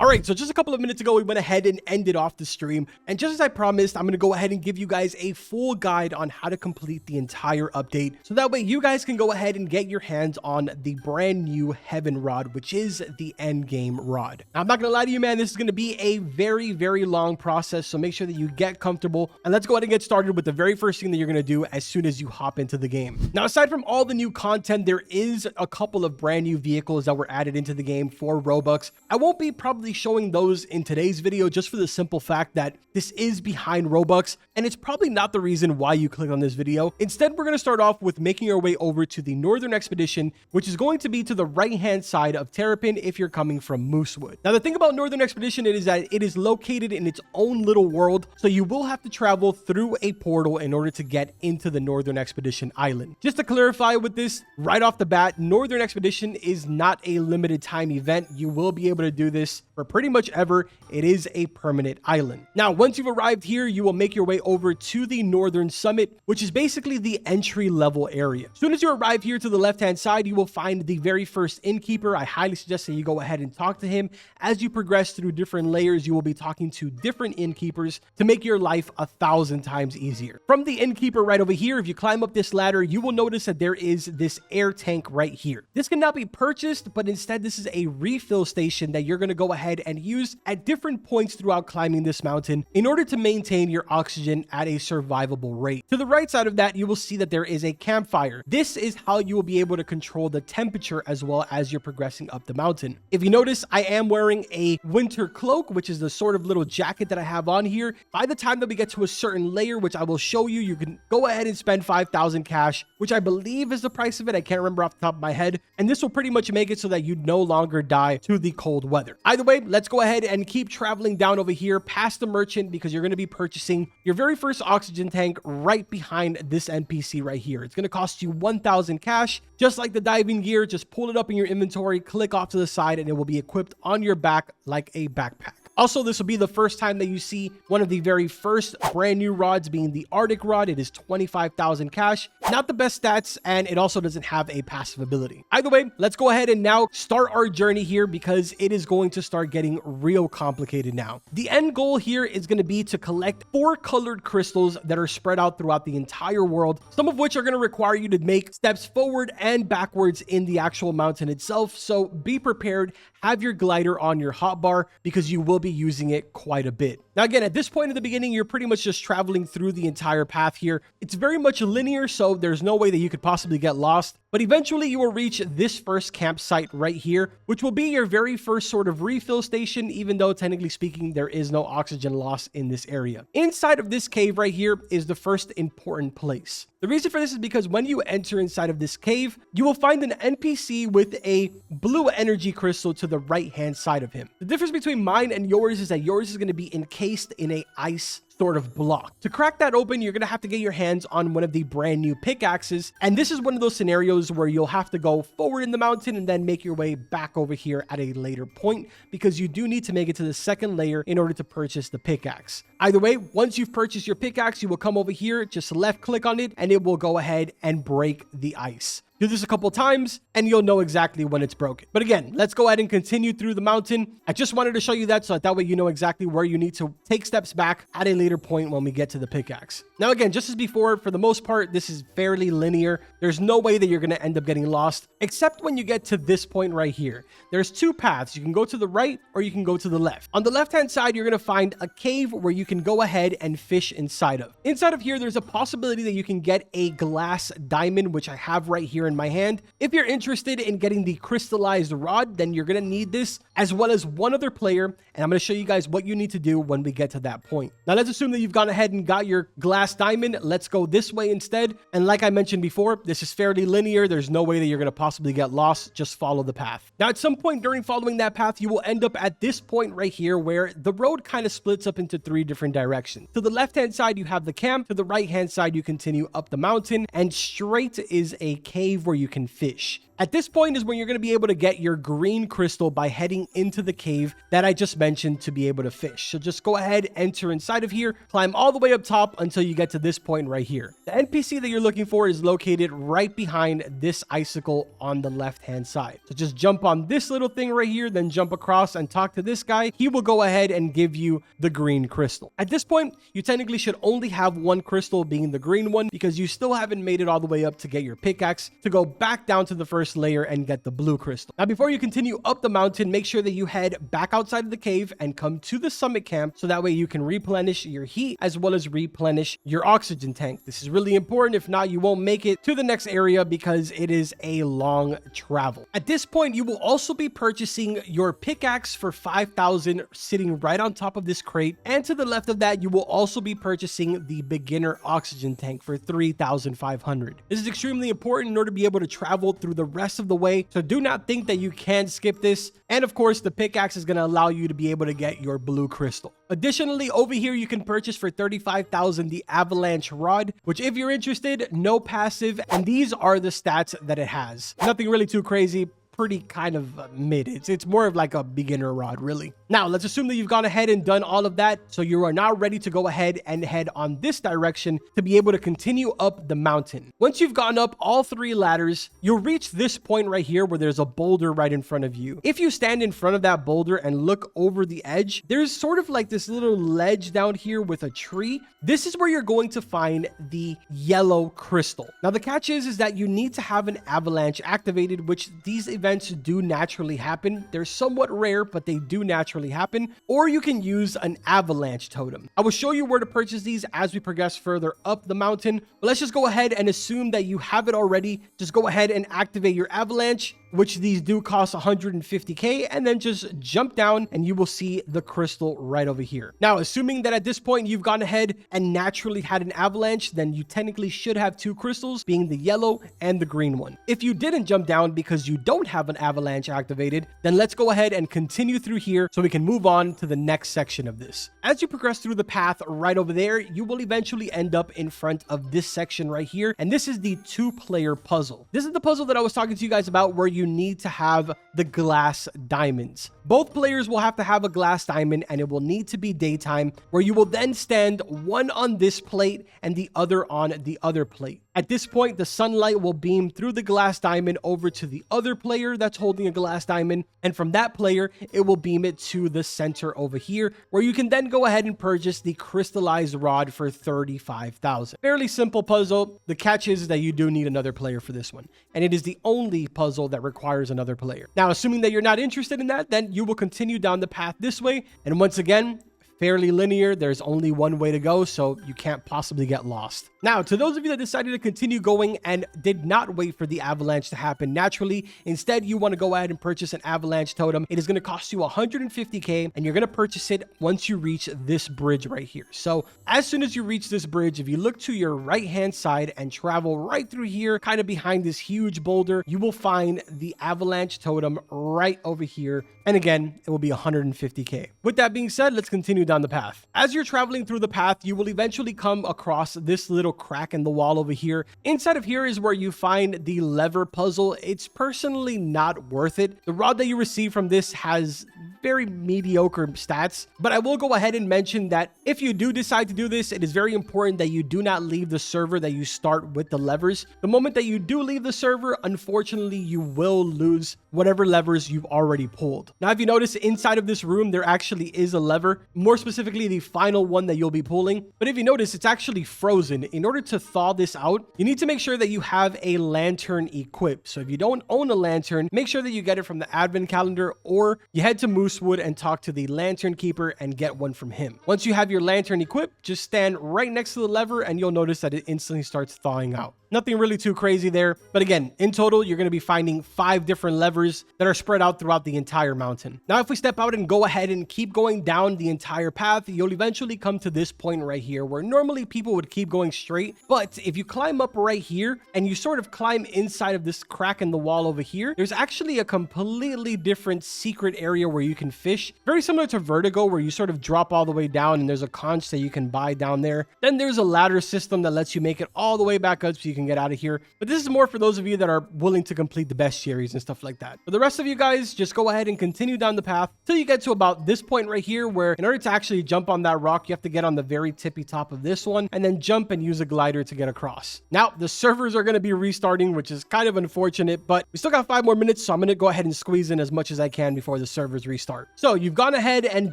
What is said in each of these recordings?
All right, so just a couple of minutes ago, we went ahead and ended off the stream. And just as I promised, I'm going to go ahead and give you guys a full guide on how to complete the entire update. So that way you guys can go ahead and get your hands on the brand new Heaven Rod, which is the end game rod. Now, I'm not going to lie to you, man. This is going to be a very, very long process. So make sure that you get comfortable. And let's go ahead and get started with the very first thing that you're going to do as soon as you hop into the game. Now, aside from all the new content, there is a couple of brand new vehicles that were added into the game for Robux. I won't be probably showing those in today's video just for the simple fact that this is behind Robux and it's probably not the reason why you click on this video. Instead, we're going to start off with making our way over to the Northern Expedition, which is going to be to the right hand side of Terrapin if you're coming from Moosewood. Now, the thing about Northern Expedition is that it is located in its own little world, so you will have to travel through a portal in order to get into the Northern Expedition island. Just to clarify with this right off the bat, Northern Expedition is not a limited time event. You will be able to do this for pretty much ever. It is a permanent island. Now, once you've arrived here, you will make your way over to the Northern Summit, which is basically the entry level area. As soon as you arrive here to the left hand side, you will find the very first innkeeper. I highly suggest that you go ahead and talk to him. As you progress through different layers, you will be talking to different innkeepers to make your life 1,000 times easier. From the innkeeper right over here, if you climb up this ladder, you will notice that there is this air tank right here. This cannot be purchased, but instead this is a refill station that you're going to go ahead and use at different points throughout climbing this mountain in order to maintain your oxygen at a survivable rate. To the right side of that, you will see that there is a campfire. This is how you will be able to control the temperature as well as you're progressing up the mountain. If you notice, I am wearing a winter cloak, which is the sort of little jacket that I have on here. By the time that we get to a certain layer, which I will show you, you can go ahead and spend 5,000 cash, which I believe is the price of it. I can't remember off the top of my head. And this will pretty much make it so that you no longer die to the cold weather. Either way, let's go ahead and keep traveling down over here past the merchant because you're going to be purchasing your very first oxygen tank right behind this NPC right here. It's going to cost you 1,000 cash. Just like the diving gear, just pull it up in your inventory, click off to the side, and it will be equipped on your back like a backpack. Also, this will be the first time that you see one of the very first brand new rods being the Arctic rod. It is 25,000 cash. Not the best stats, and it also doesn't have a passive ability. Either way, let's go ahead and now start our journey here because it is going to start getting real complicated now. The end goal here is going to be to collect 4 colored crystals that are spread out throughout the entire world, some of which are going to require you to make steps forward and backwards in the actual mountain itself. So be prepared. Have your glider on your hotbar because you will be using it quite a bit. Now, again, at this point in the beginning, you're pretty much just traveling through the entire path here. It's very much linear, so there's no way that you could possibly get lost. But eventually you will reach this first campsite right here, which will be your very first sort of refill station, even though technically speaking, there is no oxygen loss in this area. Inside of this cave right here is the first important place. The reason for this is because when you enter inside of this cave, you will find an NPC with a blue energy crystal to the right-hand side of him. The difference between mine and yours is that yours is going to be encased in a ice sort of block. To crack that open, you're going to have to get your hands on one of the brand new pickaxes. And this is one of those scenarios where you'll have to go forward in the mountain and then make your way back over here at a later point because you do need to make it to the second layer in order to purchase the pickaxe. Either way, once you've purchased your pickaxe, you will come over here, just left click on it, and it will go ahead and break the ice. Do this a couple times and you'll know exactly when it's broken. But again, let's go ahead and continue through the mountain. I just wanted to show you that so that way you know exactly where you need to take steps back at a later point when we get to the pickaxe. Now, again, just as before, for the most part, this is fairly linear. There's no way that you're going to end up getting lost, except when you get to this point right here. There's 2 paths. You can go to the right or you can go to the left. On the left-hand side, you're going to find a cave where you can go ahead and fish inside of. Inside of here, there's a possibility that you can get a glass diamond, which I have right here in my hand. If you're interested in getting the crystallized rod, then you're going to need this as well as one other player. And I'm going to show you guys what you need to do when we get to that point. Now, let's assume that you've gone ahead and got your glass diamond. Let's go this way instead. And like I mentioned before, this is fairly linear. There's no way that you're going to possibly get lost. Just follow the path. Now, at some point during following that path, you will end up at this point right here where the road kind of splits up into 3 different directions. To the left-hand side, you have the camp. To the right-hand side, you continue up the mountain, and straight is a cave where you can fish. At this point is when you're going to be able to get your green crystal by heading into the cave that I just mentioned to be able to fish. So just go ahead, enter inside of here, climb all the way up top until you get to this point right here. The NPC that you're looking for is located right behind this icicle on the left-hand side. So just jump on this little thing right here, then jump across and talk to this guy. He will go ahead and give you the green crystal. At this point, you technically should only have one crystal, being the green one, because you still haven't made it all the way up to get your pickaxe to go back down to the first layer and get the blue crystal. Now, before you continue up the mountain, make sure that you head back outside of the cave and come to the summit camp so that way you can replenish your heat as well as replenish your oxygen tank. This is really important. If not, you won't make it to the next area because it is a long travel. At this point, you will also be purchasing your pickaxe for 5,000 sitting right on top of this crate. And to the left of that, you will also be purchasing the beginner oxygen tank for 3,500. This is extremely important in order to be able to travel through the rest of the way. So do not think that you can skip this. And of course, the pickaxe is going to allow you to be able to get your blue crystal. Additionally, over here, you can purchase for 35,000 the avalanche rod, which if you're interested, no passive. And these are the stats that it has. Nothing really too crazy. Pretty kind of mid. It's more of like a beginner rod, really. Now, let's assume that you've gone ahead and done all of that. So you are now ready to go ahead and head on this direction to be able to continue up the mountain. Once you've gone up all 3 ladders, you'll reach this point right here where there's a boulder right in front of you. If you stand in front of that boulder and look over the edge, there's sort of like this little ledge down here with a tree. This is where you're going to find the yellow crystal. Now, the catch is that you need to have an avalanche activated, which these events do naturally happen. They're somewhat rare, but they do naturally happen. Or you can use an avalanche totem. I will show you where to purchase these as we progress further up the mountain. But let's just go ahead and assume that you have it already. Just go ahead and activate your avalanche, which these do cost 150k, and then just jump down and you will see the crystal right over here. Now, assuming that at this point you've gone ahead and naturally had an avalanche, then you technically should have 2 crystals, being the yellow and the green one. If you didn't jump down because you don't have an avalanche activated, then let's go ahead and continue through here so we can move on to the next section of this. As you progress through the path right over there, you will eventually end up in front of this section right here, and this is the 2-player puzzle. This is the puzzle that I was talking to you guys about, where you need to have the glass diamonds. Both players will have to have a glass diamond, and it will need to be daytime, where you will then stand one on this plate and the other on the other plate. At this point, the sunlight will beam through the glass diamond over to the other player that's holding a glass diamond, and from that player, it will beam it to the center over here, where you can then go ahead and purchase the crystallized rod for 35,000. Fairly simple puzzle. The catch is that you do need another player for this one, and it is the only puzzle that requires another player. Now, assuming that you're not interested in that, then you will continue down the path this way, and once again, fairly linear. There's only one way to go, so you can't possibly get lost. Now, to those of you that decided to continue going and did not wait for the avalanche to happen naturally, instead you want to go ahead and purchase an avalanche totem. It is going to cost you 150k, and you're going to purchase it once you reach this bridge right here. So as soon as you reach this bridge, if you look to your right hand side and travel right through here, kind of behind this huge boulder, you will find the avalanche totem right over here. And again, it will be 150k. With that being said, let's continue down the path. As you're traveling through the path, you will eventually come across this little crack in the wall over here. Inside of here is where you find the lever puzzle. It's personally not worth it. The rod that you receive from this has very mediocre stats, but I will go ahead and mention that if you do decide to do this, it is very important that you do not leave the server that you start with the levers. The moment that you do leave the server, unfortunately, you will lose whatever levers you've already pulled. Now, if you notice inside of this room, there actually is a lever, more specifically the final one that you'll be pulling. But if you notice, it's actually frozen. In order to thaw this out, you need to make sure that you have a lantern equipped. So if you don't own a lantern, make sure that you get it from the advent calendar, or you head to Moosewood and talk to the lantern keeper and get one from him. Once you have your lantern equipped, just stand right next to the lever and you'll notice that it instantly starts thawing out. Nothing really too crazy there. But again, in total, you're going to be finding 5 different levers that are spread out throughout the entire mountain. Now, if we step out and go ahead and keep going down the entire path, you'll eventually come to this point right here where normally people would keep going straight. But if you climb up right here and you sort of climb inside of this crack in the wall over here, there's actually a completely different secret area where you can fish. Very similar to Vertigo, where you sort of drop all the way down and there's a conch that you can buy down there. Then there's a ladder system that lets you make it all the way back up so you can get out of here. But this is more for those of you that are willing to complete the best series and stuff like that. For the rest of you guys, just go ahead and continue down the path till you get to about this point right here, where in order to actually jump on that rock, you have to get on the very tippy top of this one and then jump and use a glider to get across. Now, the servers are going to be restarting, which is kind of unfortunate, but we still got 5 more minutes, so I'm going to go ahead and squeeze in as much as I can before the servers restart. So you've gone ahead and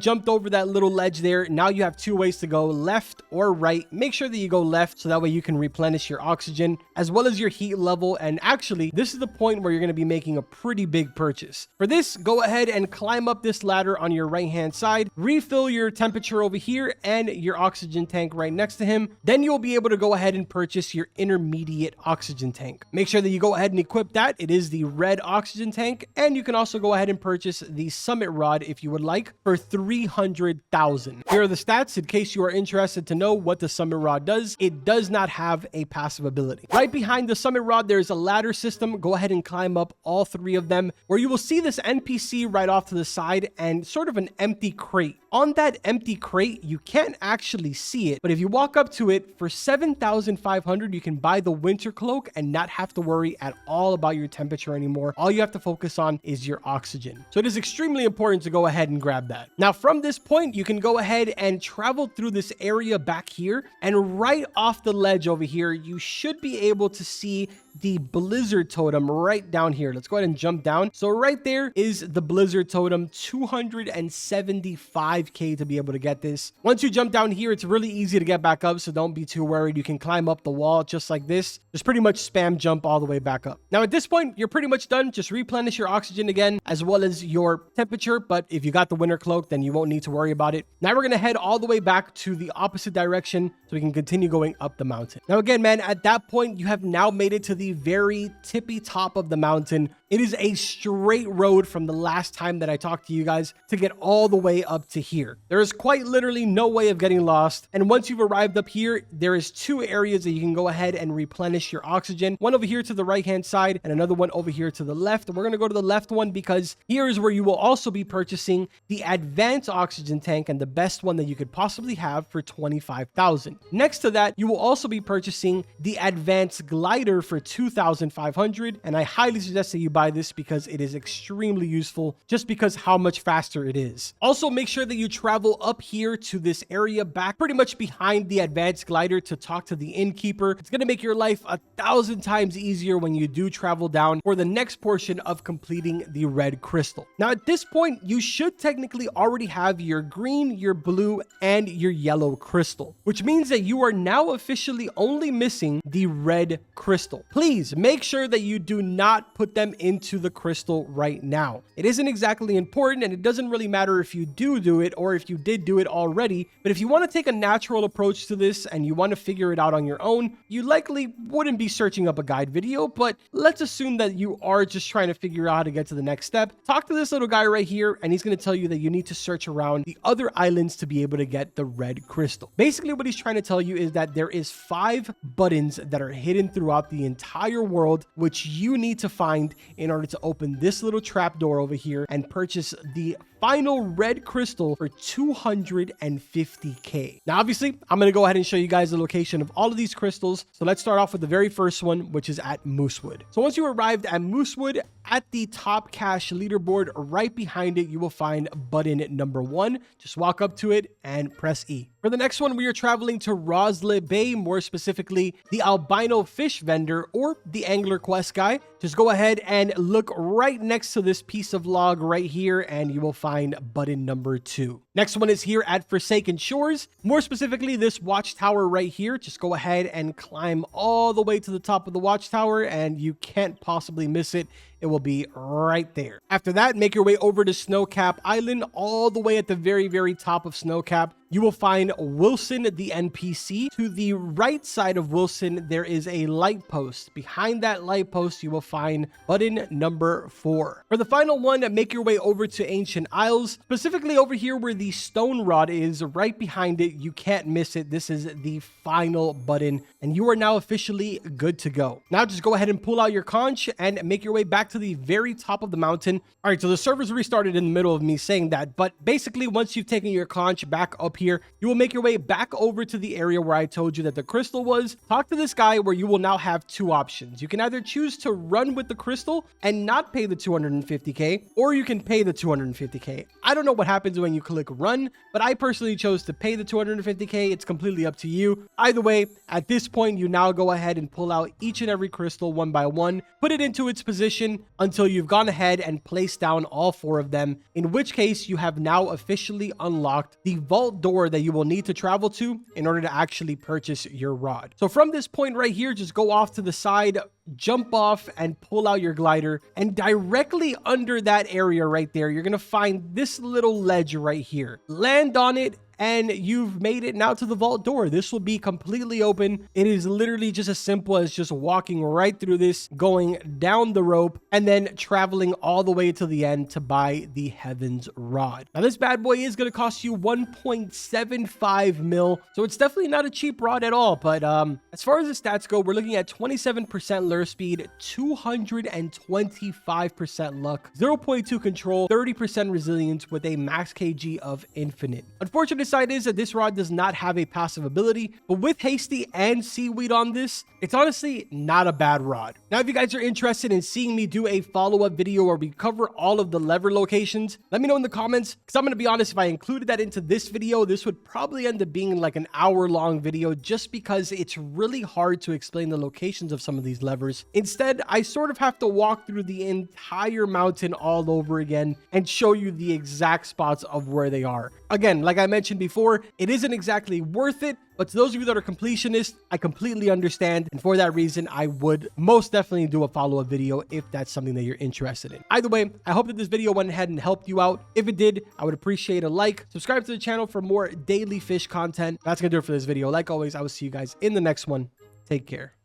jumped over that little ledge there. Now you have 2 ways to go, left or right. Make sure that you go left so that way you can replenish your oxygen as well as your heat level. And actually, this is the point where you're going to be making a pretty big purchase. For this, go ahead and climb up this ladder on your right hand side, refill your temperature over here and your oxygen tank right next to him. Then you'll be able to go ahead and purchase your intermediate oxygen tank. Make sure that you go ahead and equip that. It is the red oxygen tank, and you can also go ahead and purchase the summit rod if you would like for 300,000. Here are the stats in case you are interested to know what the summit rod does. It does not have a passive ability. Right behind the summit rod, there's a ladder system. Go ahead and climb up all 3 of them, where you will see this NPC right off to the side and sort of an empty crate. On that empty crate, you can't actually see it, but if you walk up to it for 7,500, you can buy the winter cloak and not have to worry at all about your temperature anymore. All you have to focus on is your oxygen. So it is extremely important to go ahead and grab that. Now, from this point, you can go ahead and travel through this area back here, and right off the ledge over here, you should be able to see the blizzard totem right down here. Let's go ahead and jump down. So right there is the blizzard totem, 275k to be able to get this. Once you jump down here, it's really easy to get back up, so don't be too worried. You can climb up the wall just like this. Just pretty much spam jump all the way back up. Now at this point, you're pretty much done. Just replenish your oxygen again, as well as your temperature. But if you got the winter cloak, then you won't need to worry about it. Now we're going to head all the way back to the opposite direction so we can continue going up the mountain. Now again, man, at that point, you have now made it to the very tippy top of the mountain. It is a straight road from the last time that I talked to you guys to get all the way up to here. There is quite literally no way of getting lost. And once you've arrived up here, there is 2 areas that you can go ahead and replenish your oxygen. One over here to the right-hand side and another one over here to the left. We're going to go to the left one because here is where you will also be purchasing the advanced oxygen tank, and the best one that you could possibly have for 25,000. Next to that, you will also be purchasing the advanced glider for 2,500, and I highly suggest that you buy this because it is extremely useful just because how much faster it is. Also, make sure that you travel up here to this area back pretty much behind the advanced glider to talk to the innkeeper. It's going to make your life 1,000 times easier when you do travel down for the next portion of completing the red crystal. Now at this point, you should technically already have your green, your blue, and your yellow crystal, which means that you are now officially only missing the red crystal. Please make sure that you do not put them into the crystal right now. It isn't exactly important, and it doesn't really matter if you do it or if you did do it already, but if you want to take a natural approach to this and you want to figure it out on your own, you likely wouldn't be searching up a guide video. But let's assume that you are just trying to figure out how to get to the next step. Talk to this little guy right here, and he's going to tell you that you need to search around the other islands to be able to get the red crystal. Basically, what he's trying to tell you is that there is 5 buttons that are hidden throughout the entire world, which you need to find in order to open this little trap door over here and purchase the final red crystal for 250k. Now, obviously, I'm going to go ahead and show you guys the location of all of these crystals. So let's start off with the very first one, which is at Moosewood. So once you arrived at Moosewood, at the top cache leaderboard, right behind it, you will find button number 1. Just walk up to it and press E. For the next one, we are traveling to Roslet Bay, more specifically the albino fish vendor or the angler quest guy. Just go ahead and look right next to this piece of log right here, and you will find button number 2. Next one is here at Forsaken Shores, more specifically this watchtower right here. Just go ahead and climb all the way to the top of the watchtower, and you can't possibly miss it. It will be right there. After that, make your way over to Snowcap Island, all the way at the very, very top of Snowcap. You will find Wilson, the NPC. To the right side of Wilson, there is a light post. Behind that light post, you will find button number 4. For the final one, make your way over to Ancient Isles, specifically over here where the stone rod is, right behind it. You can't miss it. This is the final button, and you are now officially good to go. Now just go ahead and pull out your conch and make your way back to the very top of the mountain. All right, so the servers restarted in the middle of me saying that, but basically once you've taken your conch back up up here. You will make your way back over to the area where I told you that the crystal was. Talk to this guy where you will now have two options. You can either choose to run with the crystal and not pay the 250k, or you can pay the 250k. I don't know what happens when you click run, but I personally chose to pay the 250k. It's completely up to you. Either way, at this point, you now go ahead and pull out each and every crystal one by one, put it into its position until you've gone ahead and placed down all four of them, in which case you have now officially unlocked the vault door that you will need to travel to in order to actually purchase your rod. So from this point right here, just go off to the side, jump off and pull out your glider, and directly under that area right there, you're gonna find this little ledge right here. Land on it and you've made it now to the vault door. This will be completely open. It is literally just as simple as just walking right through this, going down the rope, and then traveling all the way to the end to buy the Heaven's Rod. Now, this bad boy is going to cost you 1.75 mil, so it's definitely not a cheap rod at all. But as far as the stats go, we're looking at 27% lure speed, 225% luck, 0.2 control, 30% resilience with a max kg of infinite. Unfortunately, side is that this rod does not have a passive ability, but with hasty and seaweed on this, it's honestly not a bad rod. Now, if you guys are interested in seeing me do a follow-up video where we cover all of the lever locations, let me know in the comments, because I'm going to be honest, if I included that into this video, this would probably end up being like an hour-long video just because it's really hard to explain the locations of some of these levers. Instead, I sort of have to walk through the entire mountain all over again and show you the exact spots of where they are. Again, like I mentioned before, it isn't exactly worth it, but to those of you that are completionists, I completely understand. And for that reason, I would most definitely do a follow-up video if that's something that you're interested in. Either way, I hope that this video went ahead and helped you out. If it did, I would appreciate a like. Subscribe to the channel for more daily fish content. That's going to do it for this video. Like always, I will see you guys in the next one. Take care.